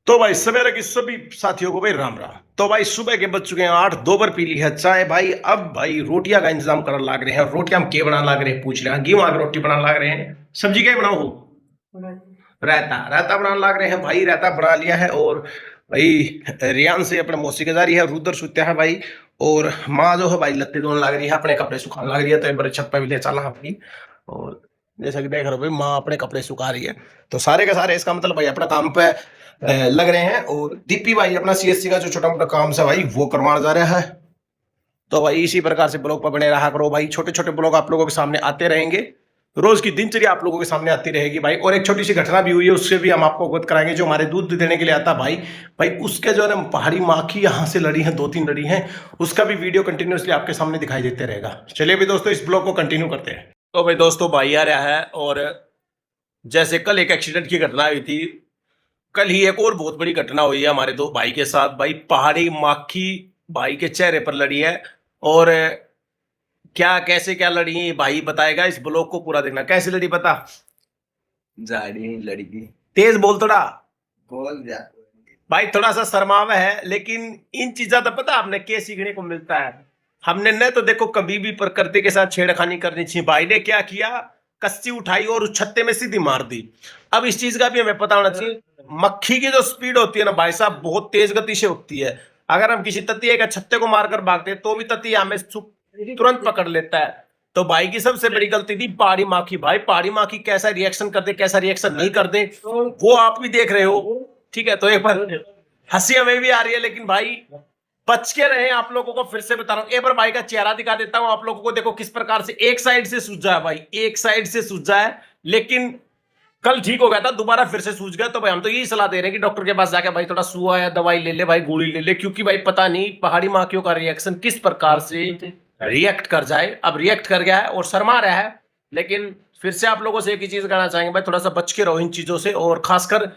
तो भाई सवेरे की सभी साथियों को भाई राम राम। तो भाई सुबह के बज चुके हैं 8, 2 बार पी ली है चाय भाई। अब भाई रोटियां का इंतजाम करने लग रहे हैं। रोटियां हम क्या बनाने लग रहे हैं पूछ रहे हैं। गेहूं की रोटी बनाने लग रहे हैं। सब्जी क्या बनाओ? रायता रायता बनाने लग रहे हैं भाई। रायता बना लिया है और भाई रियान से अपने मौसी के जारी है। रुद्र सुत्या है भाई। और माँ जो है भाई लत्ते धोने लग रही है, अपने कपड़े सुखाने लग रही है। तो एक बार छत पे भी ले चला है भाई। और जैसा कि देख रहे हो भाई माँ अपने कपड़े सुखा रही है। तो सारे के सारे इसका मतलब भाई अपना काम पे लग रहे हैं। और दीपी भाई अपना सीएससी का जो छोटा मोटा काम से भाई वो करवाना जा रहा है। तो भाई इसी प्रकार से ब्लॉग पर बने रहा करो भाई। छोटे छोटे ब्लॉग आप लोगों के सामने आते रहेंगे। रोज की दिनचर्या आप लोगों के सामने आती रहेगी भाई। और एक छोटी सी घटना भी हुई है, उससे भी हम आपको अवगत कराएंगे। जो हमारे दूध देने के लिए आता भाई भाई उसके जो है ना पहाड़ी माखी यहाँ से लड़ी है, 2-3 लड़ी हैं। उसका भी वीडियो कंटिन्यूसली आपके सामने दिखाई देते रहेगा। चलिए भी दोस्तों इस ब्लॉग को कंटिन्यू करते हैं। तो भाई दोस्तों भाई आ रहा है। और जैसे कल एक एक्सीडेंट की घटना हुई थी, कल ही एक और बहुत बड़ी घटना हुई है हमारे दो भाई के साथ भाई। पहाड़ी माखी भाई के चेहरे पर लड़ी है। और क्या कैसे क्या लड़ी है भाई बताएगा। इस ब्लॉग को पूरा देखना। कैसे लड़ी पता? झाड़ी लड़की तेज बोल थोड़ा। बोल जा भाई थोड़ा सा शर्मावा है, लेकिन इन चीजा तो पता आपने क्या सीखने को मिलता है। हमने न तो देखो कभी भी प्रकृति के साथ छेड़खानी करनी चाहिए। भाई ने क्या किया, कस्सी उठाई और उस छत्ते में सीधी मार दी। अब इस चीज का भी हमें पता होना चाहिए। मक्खी की जो स्पीड होती है ना भाई साहब, बहुत तेज गति से होती है। अगर हम किसी ततिये का छत्ते को मारकर भागते हैं तो भी ततिया हमें तुरंत पकड़ लेता है। तो भाई की सबसे बड़ी गलती थी पहाड़ी माखी। भाई पहाड़ी माखी कैसा रिएक्शन कर दे, कैसा रिएक्शन नहीं कर दे, वो आप भी देख रहे हो। ठीक है, तो एक बार हंसी हमें भी आ रही है, लेकिन भाई बच के रहे। आप लोगों को फिर से बता रहा हूं, एक बार भाई का चेहरा दिखा देता हूं आप लोगों को। देखो किस प्रकार से एक साइड से सूझा है भाई, एक साइड से सूझा है। लेकिन कल ठीक हो गया था, दोबारा फिर से सूझ गया। तो भाई हम तो यही सलाह दे रहे हैं कि डॉक्टर के पास जाके भाई थोड़ा सुआ या दवाई ले ले भाई, गोली ले ले। क्योंकि भाई पता नहीं पहाड़ी माखियों का रिएक्शन किस प्रकार से रिएक्ट कर जाए। अब रिएक्ट कर गया है और शर्मा रहा है। लेकिन फिर से आप लोगों से एक ही चीज कहना चाहेंगे भाई, थोड़ा सा बच के रहो इन चीजों से। और खासकर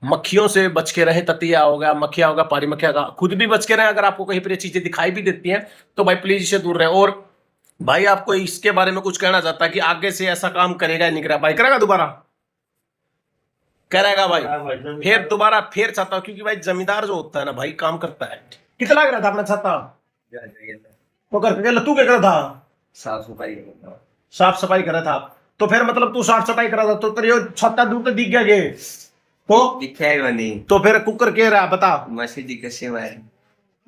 मक्खियों से बच के रहे। ततिया होगा, मक्खिया होगा, पहाड़ी मक्खिया का खुद भी बच के रहे। अगर आपको कहीं पर ये चीजें दिखाई भी देती हैं तो भाई प्लीज इससे दूर रहे। और भाई आपको इसके बारे में कुछ कहना चाहता है कि आगे से ऐसा काम करेगा नहीं करेगा? भाई करेगा दोबारा? करेगा भाई? फिर दोबारा फिर चाहता हूं, क्योंकि भाई जमींदार जो होता है ना भाई काम करता है। कितना लग रहा था अपना छाता? तो करके तू क्या कर रहा था? साफ सफाई साफ सफाई कर रहा था। तो फिर मतलब तू साफ सफाई कर रहा था तो तेरे छत्ता दूर तो दिख गया ये तो दिखा ही बनी। तो फिर कुकर के रहा बता। मसीदी कसे में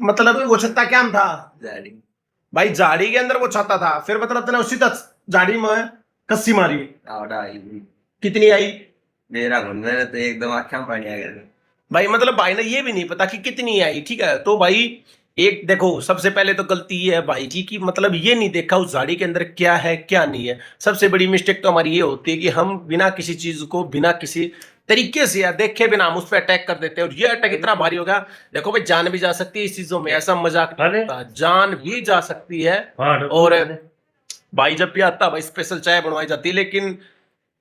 मतलब वो छत्ता क्या था झाड़ी भाई? झाड़ी के अंदर वो छत्ता था। फिर मतलब तेने उसी तक झाड़ी में कस्सी मारी। आवड़ा आई कितनी आई? मेरा घुन में तो एकदम आँखें पानी आ गया भाई मतलब भाई ने ये भी नहीं पता कि कितनी आई। ठीक है, तो भाई एक देखो सबसे पहले तो गलती ये है भाई जी की मतलब ये नहीं देखा उस झाड़ी के अंदर क्या है क्या नहीं है। सबसे बड़ी मिस्टेक तो हमारी ये होती है कि हम बिना किसी चीज को बिना किसी तरीके से या देखे बिना हम उस पर अटैक कर देते हैं। और ये अटैक इतना भारी होगा, देखो भाई जान भी जा सकती है इस चीजों में। ऐसा मजाक नहीं होता, जान भी जा सकती है। और भाई जब भी आता भाई स्पेशल चाय बनवाई जाती है। लेकिन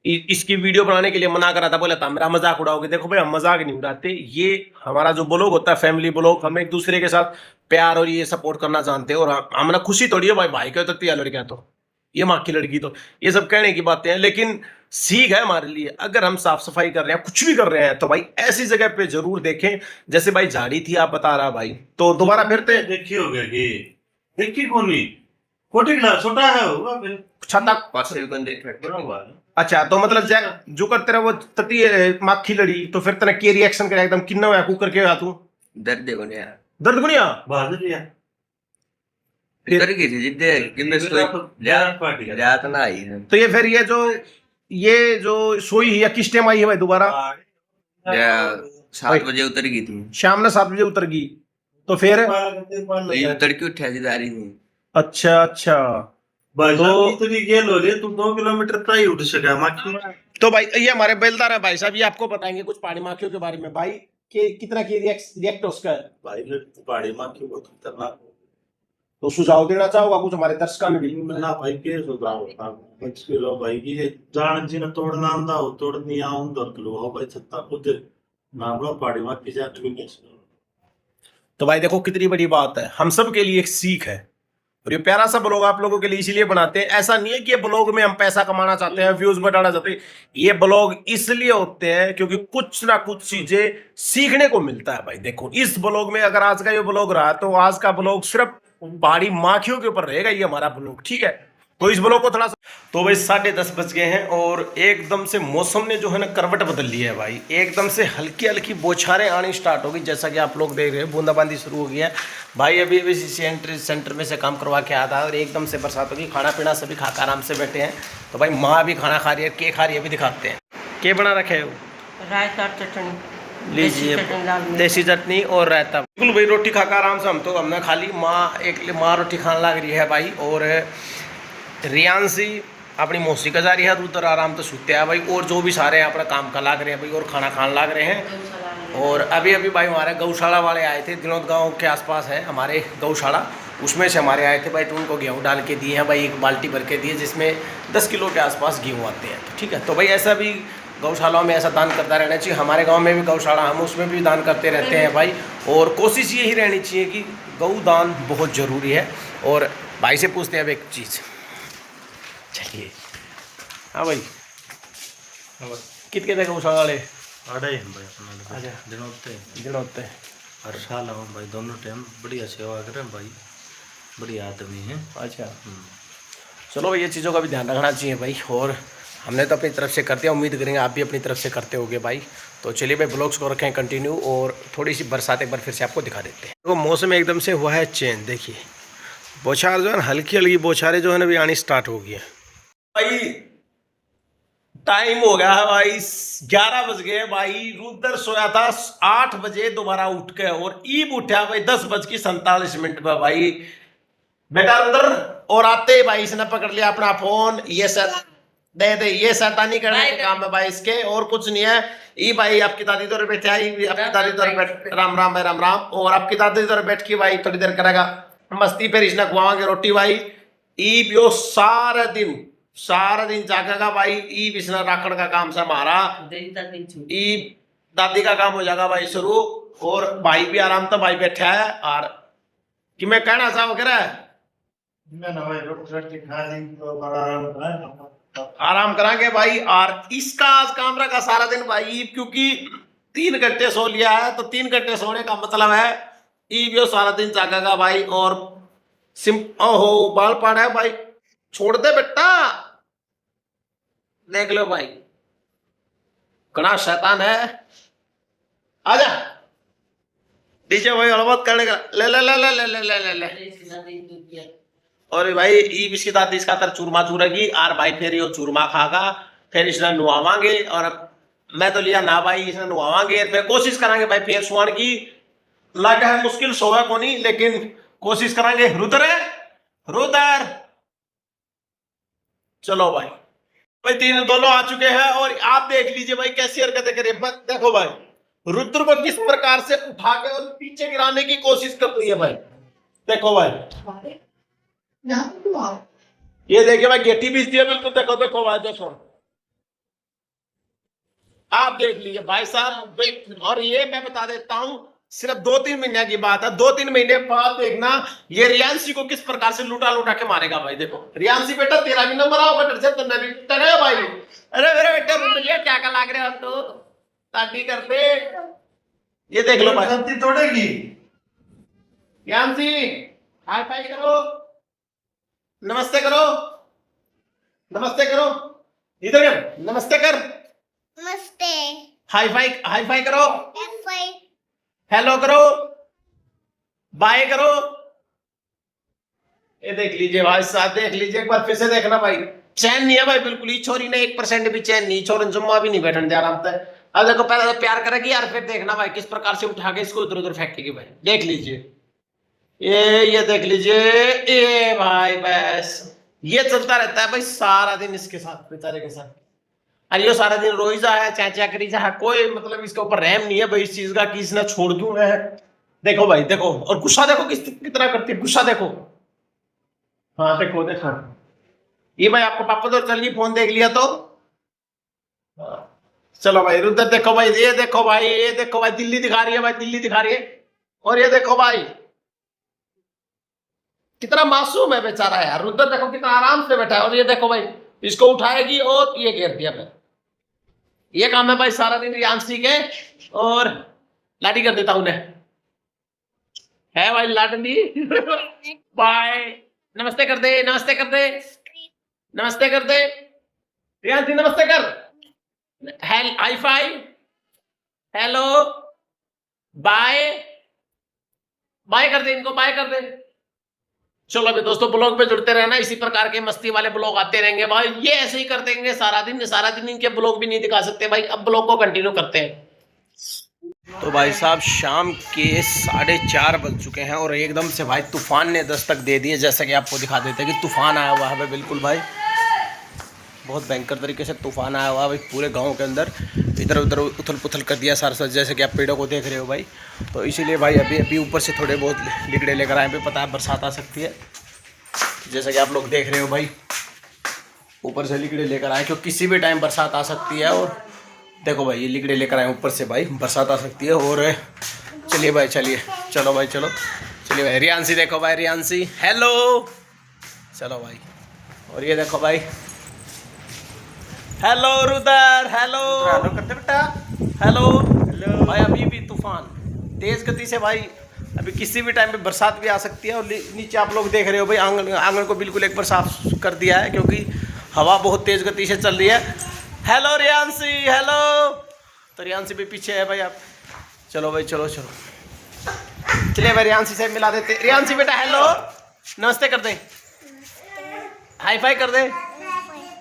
इसकी वीडियो बनाने के लिए मना करा था, बोला था मेरा मजाक उड़ाओगे। देखो भाई हम मजाक नहीं उड़ाते। ये हमारा जो ब्लॉग होता है फैमिली ब्लॉग, हम एक दूसरे के साथ प्यार और ये सपोर्ट करना जानते हैं। और हमारा खुशी थोड़ी है भाई, भाई का तो तिया लड़कियां तो ये माँ की लड़की तो ये सब कहने की बातें हैं। लेकिन सीख है हमारे लिए। अगर हम साफ सफाई कर रहे हैं, कुछ भी कर रहे हैं, तो भाई ऐसी जगह पे जरूर देखें। जैसे भाई झाड़ी थी आप बता रहा भाई, तो दोबारा फिरते देखी हो गया कि देखी कोनी कोटी क्लास छोटा है होगा फिर छाता। पासे भी देख रहे अच्छा तो मतलब जो करते रहे वो तती माखी लड़ी तो फिर तेने के रिएक्शन करेगा एकदम किन्ना हुआ कुकर के तू दर्द देखो नहीं यार दर्द गुनिया बाहर दिया इधर की थी जिद्दे किन्ने सोई रात ना आई है। तो ये फिर ये जो सोई है या किस टाइम आई है भाई दोबारा? 7 बजे उतर गई थी। शाम ने 7 बजे उतर गई तो फिर ये उतर के उठा जी दारी थी। अच्छा अच्छा तो इतनी गेल हो रही है, तुम 2 किलोमीटर का ही उठ सका माखी। तो भाई ये हमारे बेलदार है भाई साहब, ये आपको बताएंगे कुछ पहाड़ी माखियों के बारे में भाई कि कितना की रिएक्ट उसका है। भाई पहाड़ी माखी बहुत खतरनाक। तो सुझाव देना चाहोगा कुछ हमारे दर्शकों में भी? ना भाई के सुझाव बच के लो भाई की जान जी ने तोड़ना आंदा हो तोड़नी आऊं दर किलो हो भाई छत्ता खुद नाम लो पहाड़ी माखी जाट भी नहीं। तो भाई देखो कितनी बड़ी बात है, हम सब के लिए एक सीख है। और ये प्यारा सा ब्लॉग आप लोगों के लिए इसीलिए बनाते हैं। ऐसा नहीं है कि ये ब्लॉग में हम पैसा कमाना चाहते हैं, व्यूज बढ़ाना चाहते हैं। ये ब्लॉग इसलिए होते हैं क्योंकि कुछ ना कुछ चीजें सीखने को मिलता है भाई। देखो इस ब्लॉग में अगर आज का ये ब्लॉग रहा तो आज का ब्लॉग सिर्फ पहाड़ी माखियों के ऊपर रहेगा ये हमारा ब्लॉग, ठीक है। तो इस ब्लॉग को थोड़ा सा, तो भाई 10:30 बज गए हैं और एकदम से मौसम ने जो है ना करवट बदल ली है भाई। एकदम से हल्की हल्की बौछारें आनी स्टार्ट हो गई, जैसा कि आप लोग देख रहे हैं बूंदाबांदी शुरू हो गई है भाई। अभी अभी सेंटर में से काम करवा के आया था और एकदम से बरसात होगी। खाना पीना सभी खाकर आराम से बैठे हैं। तो भाई माँ भी खाना खा रही है, के खा रही है, अभी दिखाते हैं के बना रखे हो। रायता चटनी लीजिए देसी चटनी और रायता। बिल्कुल भाई रोटी खाकर आराम से हमने खा ली। माँ रोटी खाने लग रही है भाई और रियांसी अपनी मौसी का जा रही है उधर आराम से सूते हैं भाई। और जो भी सारे हैं अपना काम का लाग रहे हैं भाई और खाना खाने लग रहे हैं। और अभी अभी भाई हमारे गौशाला वाले आए थे, दिनोद गांव के आसपास है हमारे गौशाला, उसमें से हमारे आए थे भाई। तो उनको गेहूँ डाल के दिए हैं भाई, एक बाल्टी भर के दिए जिसमें 10 किलो के आसपास गेहूँ आते हैं। तो ठीक है, तो भाई ऐसा भी गौशालाओं में ऐसा दान करता रहना चाहिए। हमारे गांव में भी गौशाला, हम उसमें भी दान करते रहते हैं भाई। और कोशिश यही रहनी चाहिए कि गौ दान बहुत ज़रूरी है। और भाई से पूछते हैं अब एक चीज़, चलिए। हाँ भाई कितने थे गौशाला वाले? आड़े हैं भाई अपना अच्छा दिन होते हैं हर साल हम भाई दोनों टाइम बढ़िया सेवा करें भाई, बढ़िया आदमी है। अच्छा चलो भाई, ये चीज़ों का भी ध्यान रखना चाहिए भाई। और हमने तो अपनी तरफ से करते हैं, उम्मीद करेंगे आप भी अपनी तरफ से करते होगे भाई। तो चलिए भाई ब्लॉग्स को रखें कंटिन्यू और थोड़ी सी बरसात एक बार फिर से आपको दिखा देते हैं। तो मौसम एकदम से हुआ है चेंज, देखिए बौछार जो है ना, हल्की हल्की बौछारें जो है ना भी आनी स्टार्ट हो गई है भाई। टाइम हो गया है भाई 11 बज गए भाई। रुद्र सोया था 8 बजे दोबारा उठ के और ईब उठा भाई 10:47 पर भाई। बेटा रुद्र और आते ही भाई इसने पकड़ लिया अपना फोन, ये सर दे ये शैतानी करने के काम है भाई इसके, और कुछ नहीं है। ई भाई आपकी दादी तो बैठे आई, आपकी दादी तो बैठ, राम राम भाई राम राम। और आपकी दादी तो बैठ के भाई थोड़ी देर करेगा मस्ती, फिर इसने खुआवांगे रोटी भाई। ई बियो सारा दिन जागेगा भाई। ई बिस्ना राखण का काम से हमारा, ई दादी का काम हो जाएगा भाई शुरू। और भाई भी आराम से भाई बैठा है। और कि मैं कहना चाहूँ आराम करांगे भाई। और इसका आज काम रखा सारा दिन भाई, क्योंकि 3 घंटे सो लिया है। तो 3 घंटे सोने का मतलब है ई भी सारा दिन जागेगा भाई। और ओहो बाल पड़ा है भाई, छोड़ दे बेटा, देख लो भाई कड़ा शैतान है। आजा डीजे भाई अलवत करने का, ले ले ले ले ले ले ले ले ले। और भाई ई इसकी दादी इसका तर चूरमा चूरेगी और भाई फिर ये चूरमा खागा, फिर इसने नुआवांगे। और मैं तो लिया ना भाई, इसने नुआवांगे फिर कोशिश करांगे भाई फिर सुआन की। लगा है मुश्किल सोया को नहीं, लेकिन कोशिश करांगे। रुद्र चलो भाई, भाई 3 दोनों आ चुके हैं। और आप देख लीजिए भाई कैसी हरकतें करे। देखो भाई रुद्र को किस प्रकार से उठा के और पीछे गिराने की कोशिश कर रही है भाई। देखो भाई ये देखिए भाई गेटी बीच दिया बिल्कुल। देखो भाई देखो, आप देख लीजिए भाई साहब। और ये मैं बता देता हूं सिर्फ 2-3 महीने की बात है। 2-3 महीने बाद देखना ये रियांशी को किस प्रकार से लूटा के मारेगा भाई। देखो रियांशी बेटा तेरा भी नंबर आओ बेटा से, तो भी टरे भाई। अरे मेरे बेटे रुपये क्या का लाग रहे हम तो ताकि करते। ये देख लो भाई गलती तोड़ेगी। रियांशी हाई फाई करो, नमस्ते करो, नमस्ते करो, इधर नमस्ते कर, नमस्ते। हाई फाई करो, F5 हेलो करो, बाय करो। ये देख लीजिए भाई साहब, देख लीजिए एक बार फिर से देखना भाई। चैन नहीं है भाई बिल्कुल ही, छोरी ने 1% भी चैन नहीं, छोरन जुम्मा भी नहीं बैठने जा रहा था। अब देखो पहले तो प्यार करेगी यार, फिर देखना भाई किस प्रकार से उठा के इसको इधर उधर फेंकेगी भाई। देख लीजिए ये देख लीजिए ये भाई, बस ये चलता रहता है भाई सारा दिन इसके साथ, बेचारे के साथ। और ये सारा दिन रोईजा है, चाचा करी जा है, कोई मतलब इसके ऊपर रहम नहीं है भाई इस चीज का कि इसने छोड़ दूं मैं। देखो भाई देखो, और गुस्सा देखो कितना करती है, गुस्सा देखो। हाँ देखो देखो ये भाई आपको पापा तो चलिए फोन देख लिया तो चलो भाई। रुद्र देखो भाई, ये देखो भाई, ये देखो भाई दिल्ली दिखा रही है भाई, दिल्ली दिखा रही है। और ये देखो भाई कितना मासूम है बेचारा यार। रुद्र देखो कितना आराम से बैठा है, और ये देखो भाई इसको उठाएगी और ये घेर दिया मैं। ये काम है भाई सारा दिन रियांशी के, और लाडी कर देता उन्हें है भाई लाडली। बाय, नमस्ते कर दे, नमस्ते कर दे, नमस्ते कर दे रियांशी, नमस्ते कर, high five, hello, bye, bye कर दे इनको, बाय कर दे। चलो अभी दोस्तों ब्लॉग पे जुड़ते रहना, इसी प्रकार के मस्ती वाले ब्लॉग आते रहेंगे भाई। ये ऐसे ही कर देंगे सारा दिन इनके ब्लॉग भी नहीं दिखा सकते भाई। अब ब्लॉग को कंटिन्यू करते हैं। तो भाई साहब शाम के 4:30 बज चुके हैं, और एकदम से भाई तूफान ने दस्तक दे दी है। जैसा कि आपको दिखा देते हैं कि तूफान आया हुआ है बिल्कुल भाई, बहुत भयंकर तरीके से तूफान आया हुआ है भाई। पूरे गांव के अंदर इधर उधर उथल पुथल कर दिया सारा साथ, जैसे कि आप पेड़ों को देख रहे हो भाई। तो इसीलिए भाई अभी ऊपर से थोड़े बहुत लिकड़े लेकर आए, पता है बरसात आ सकती है, जैसा कि आप लोग देख रहे हो भाई। ऊपर से लिकड़े लेकर आए क्योंकि किसी भी टाइम बरसात आ सकती है। और देखो भाई ये लिकड़े लेकर आए ऊपर से भाई, बरसात आ सकती है। और चलिए भाई, चलिए, चलो भाई, चलो चलिए भाई। रियांशी देखो भाई, रियांशी हेलो, चलो भाई। और ये देखो भाई, हेलो रुदर, हेलो करते बेटा, हेलो भाई। अभी भी तूफान तेज गति से भाई, अभी किसी भी टाइम पे बरसात भी आ सकती है। और नीचे आप लोग देख रहे हो भाई, आंगन को बिल्कुल एक बार साफ कर दिया है क्योंकि हवा बहुत तेज गति से चल रही है। Hello Riyanshi, hello. तो रियांशी भी पीछे है भाई। आप चलो भाई, चलो चलो, चलिए भाई रियांशी से मिला देते। रियांशी बेटा हेलो, नमस्ते कर दे, हाई फाई कर दे,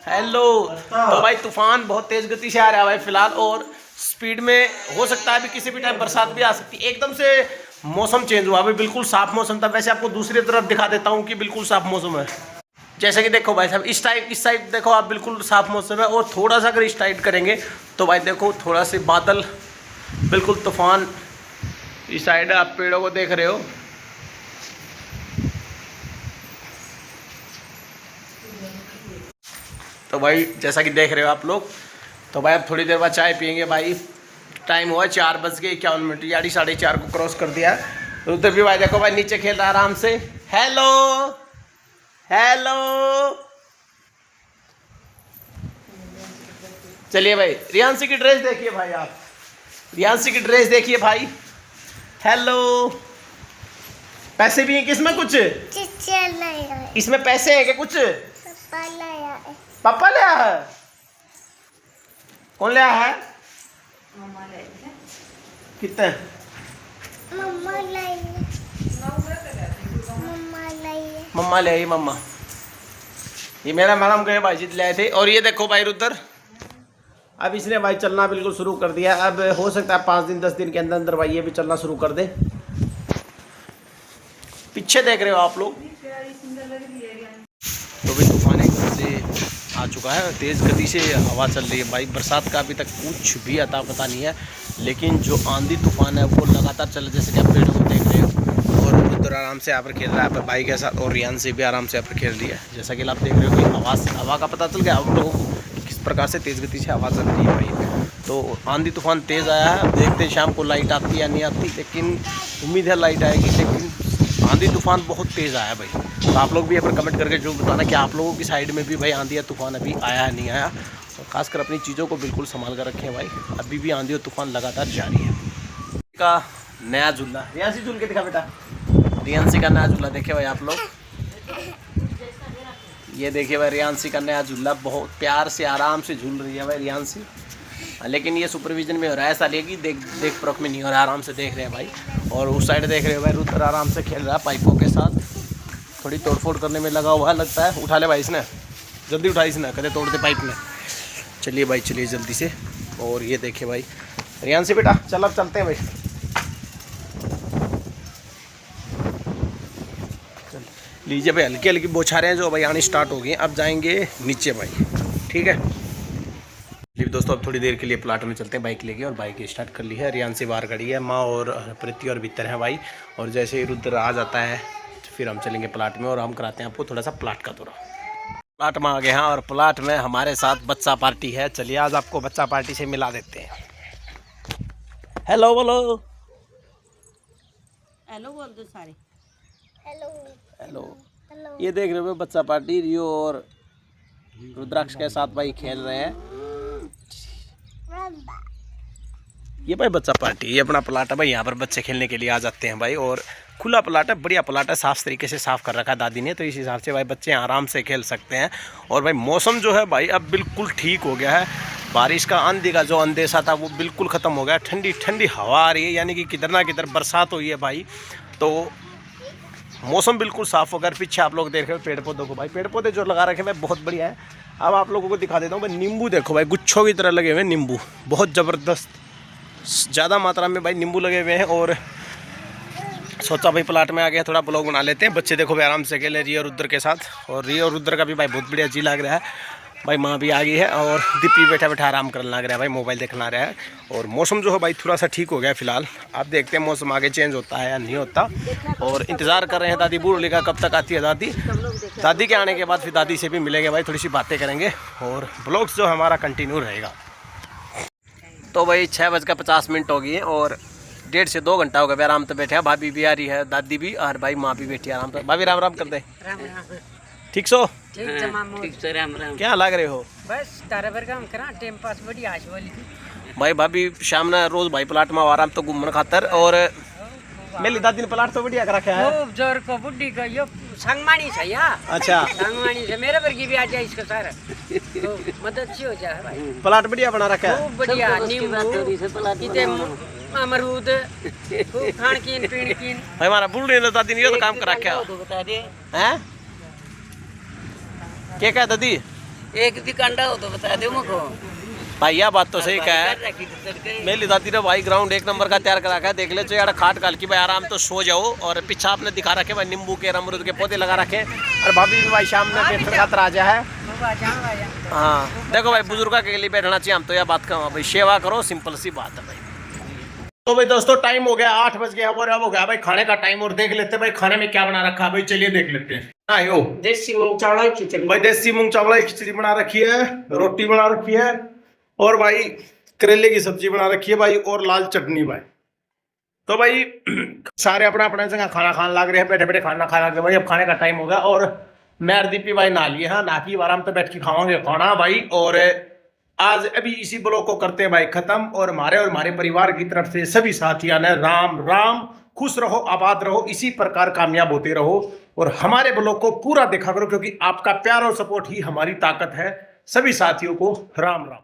हेलो। तो भाई तूफान बहुत तेज गति से आ रहा है भाई फिलहाल, और स्पीड में हो सकता है अभी किसी भी टाइम बरसात भी आ सकती है। एकदम से मौसम चेंज हुआ भाई, बिल्कुल साफ मौसम था। वैसे आपको दूसरी तरफ दिखा देता हूँ कि बिल्कुल साफ मौसम है। जैसे कि देखो भाई साहब इस साइड देखो आप, बिल्कुल साफ मौसम है। और थोड़ा सा अगर इस साइड करेंगे तो भाई देखो थोड़ा से बादल, बिल्कुल तूफान। इस साइड आप पेड़ों को देख रहे हो, तो भाई जैसा कि देख रहे हो आप लोग। तो भाई अब थोड़ी देर बाद चाय पियेंगे भाई। टाइम हुआ 4:51, यानी 4:30 को क्रॉस कर दिया। रुद्र भी भाई देखो भाई नीचे खेल रहा है आराम से। Hello, hello. चलिए भाई रियांशी की ड्रेस देखिए भाई, आप रियांशी की ड्रेस देखिए भाई। हेलो, पैसे भी हैं किसमें कुछ? इसमें पैसे है क्या कुछ? पापा लाया है। कौन लाया है? कितने? मम्मा ले आई, मम्मा। ये मेरा मैडम गए भाई जी लाए थे। और ये देखो भाई रुद्र, अब इसने भाई चलना बिल्कुल शुरू कर दिया। अब हो सकता है 5 दिन 10 दिन के अंदर अंदर भाई ये भी चलना शुरू कर दे। पीछे देख रहे हो आप लोग, तो भी तूफान एकदम से आ चुका है, तेज़ गति से हवा चल रही है भाई। बरसात का अभी तक कुछ भी अता पता नहीं है, लेकिन जो आंधी तूफान है वो लगातार चल, जैसे कि आप पेड़ों को देख रहे हो। और उधर आराम से यहाँ पर खेल रहा है भाई के साथ, और रियांशी भी आराम से यहाँ पर खेल रही है। जैसा कि आप देख रहे हो कि हवा का पता चल गया आप लोगों को किस प्रकार से तेज़ गति से हवा चल रही है भाई। तो आंधी तूफान तेज़ आया है। अब देखते हैं शाम को लाइट आती या नहीं आती, लेकिन उम्मीद है लाइट आएगी। लेकिन आंधी तूफान बहुत तेज़ आया भाई। तो आप लोग भी यहाँ पर कमेंट करके जो बताना कि आप लोगों की साइड में भी भाई आंधी या तूफान अभी आया है नहीं आया। और खासकर अपनी चीज़ों को बिल्कुल संभाल कर रखें भाई, अभी भी आंधी और तूफान लगातार जारी है। का नया झूला रियांशी झूल के दिखा बेटा, रियांशी का नया झूला देखे भाई आप लोग। ये देखिए भाई रियांशी का नया झूला, बहुत प्यार से आराम से झूल रही है भाई रियांशी। लेकिन ये सुपरविजन में हो रहा है, ऐसा लेगी देख परख में नहीं हो रहा, आराम से देख रहे हैं भाई। और उस साइड देख रहे हो भाई रुद्र आराम से खेल रहा है पाइपों के साथ, थोड़ी तोड़फोड़ करने में लगा हुआ है लगता है। उठा ले भाई इसने, जल्दी उठाई इसने, कदे तोड़ दे पाइप में। चलिए भाई, चलिए जल्दी से। और ये देखिए भाई रियांशी बेटा, चल अब चलते हैं भाई। चल लीजिए भाई, हल्की हल्की बौछारें हैं जो भाई आनी स्टार्ट हो गई। अब जाएंगे नीचे भाई, ठीक है। चलिए दोस्तों अब थोड़ी देर के लिए प्लाट में चलते हैं बाइक लेके, और बाइक स्टार्ट कर ली है। रियांशी बाहर खड़ी है, माँ और प्रीति और भीतर है भाई। और जैसे ही रुद्र आ जाता है फिर हम चलेंगे प्लाट में, और हम कराते हैं आपको थोड़ा सा प्लाट का दौरा। प्लाट में आ गए हैं, और प्लाट में हमारे साथ बच्चा पार्टी है। चलिए आज आपको बच्चा पार्टी से मिला देते हैं। हेलो बोलो, हेलो बोल दो सारे। Hello hello. हेलो ये देख रहे हो बच्चा पार्टी रियो और रुद्राक्ष के साथ भाई खेल रहे हैं। ये भाई बच्चा पार्टी, ये अपना प्लाट है भाई, यहाँ पर बच्चे खेलने के लिए आ जाते हैं भाई। और खुला प्लाट है, बढ़िया प्लाट है, साफ तरीके से साफ कर रखा है दादी ने, तो इस हिसाब से भाई बच्चे आराम से खेल सकते हैं। और भाई मौसम जो है भाई अब बिल्कुल ठीक हो गया है, बारिश का आंधी का जो अंदेशा था वो बिल्कुल ख़त्म हो गया, ठंडी ठंडी हवा आ रही है, यानी कि किधर ना किधर बरसात हुई है भाई। तो मौसम बिल्कुल साफ हो गया। पीछे आप लोग देख रहे हो पेड़ पौधों को भाई, पेड़ पौधे जो लगा रखे हैं बहुत बढ़िया है। अब आप लोगों को दिखा देता हूँ भाई, नींबू देखो भाई, गुच्छों की तरह लगे हुए हैं नींबू, बहुत ज़बरदस्त ज़्यादा मात्रा में भाई नींबू लगे हुए हैं। और सोचा भाई प्लाट में आ गया, थोड़ा ब्लॉग बना लेते हैं। बच्चे देखो भाई आराम से खेले रिया और रुद्र के साथ, और रिया और रुद्र का भी भाई बहुत बढ़िया जी लग रहा है भाई। माँ भी आ गई है और दीपी बैठा बैठा आराम करने लग रहा है भाई, मोबाइल देखना रहा है। और मौसम जो है भाई थोड़ा सा ठीक हो गया है फिलहाल। आप देखते हैं मौसम आगे चेंज होता है या नहीं होता, और इंतज़ार कर रहे हैं दादी बूढ़ी का कब तक आती है दादी। दादी के आने के बाद फिर दादी से भी मिलेंगे भाई, थोड़ी सी बातें करेंगे और ब्लॉग्स जो हमारा कंटिन्यू रहेगा। तो भाई 6:50 हो गई है और 1.5 से 2 घंटा हो गया आराम से बैठे हैं। भाभी भी आ रही है, दादी भी, और भाई माँ भी बैठी है आराम से। भाभी राम राम कर दे। राम राम। ठीक सो? ठीक जमामो। ठीक से राम राम। क्या लग रहे हो? बस तारा भर काम करा, टाइम पास बढ़िया आज वाली। भाई भाभी शाम ने रोज भाई प्लाट में आराम तो घूमने खातर, और मेरी दादी ने प्लाट तो बढ़िया कर रखा है। खूब जोर को बुड्ढी का यो संगमानी से या। अच्छा, संगमानी से मेरे वर्गी भी आ जाए इसका सारा, तो मदद सी हो जाए भाई। प्लाट बढ़िया बना रखा है। खूब बढ़िया नींबू, इते अमरूद, खूब खान कीन पीन कीन। भाई हमारा बूढ़े ने दादी ने ये तो काम कर रखा तो बता दे, है। क्या कहा दादी? एक भी कंडा हो तो बता दे मुझको। भाई यह बात तो सही कहा है। मेरी दादी ने भाई ग्राउंड 1 नंबर का तैयार करा है, देख ले। तो यार खाट काल की भाई आराम तो सो जाओ। और पीछे आपने दिखा रखे भाई नींबू के अमरूद के पौधे लगा रखे। और भाभी भी भाई शाम में बैठने का राजा है। हाँ देखो भाई बुजुर्ग के लिए बैठना चाहिए, हम तो यह बात कहूँ भाई, सेवा करो, सिंपल सी बात है भाई। तो भाई दोस्तों टाइम हो गया 8 बज गया, और अब हो गया भाई खाने का टाइम। और देख लेते हैं भाई खाने में क्या बना रखा है भाई, चलिए देख लेते हैं। आयो देसी मूंग चावल की खिचड़ी भाई, देसी मूंग चावल की खिचड़ी बना रखी है, रोटी बना रखी है, और भाई करेले की सब्जी बना रखी है भाई, और लाल चटनी भाई। तो भाई सारे अपना अपना जगह खाना खाने लग रहे हैं, बैठे बैठे खाना खा लगे भाई। अब खाने का टाइम हो गया और मैं और दीपी भाई नहा लिए। हाँ नहा के आराम से बैठ के खावांगे खाना भाई। और आज अभी इसी ब्लॉग को करते हैं भाई खत्म। और हमारे परिवार की तरफ से सभी साथियों ने राम राम, खुश रहो, आबाद रहो, इसी प्रकार कामयाब होते रहो। और हमारे ब्लॉग को पूरा देखा करो, क्योंकि आपका प्यार और सपोर्ट ही हमारी ताकत है। सभी साथियों को राम राम।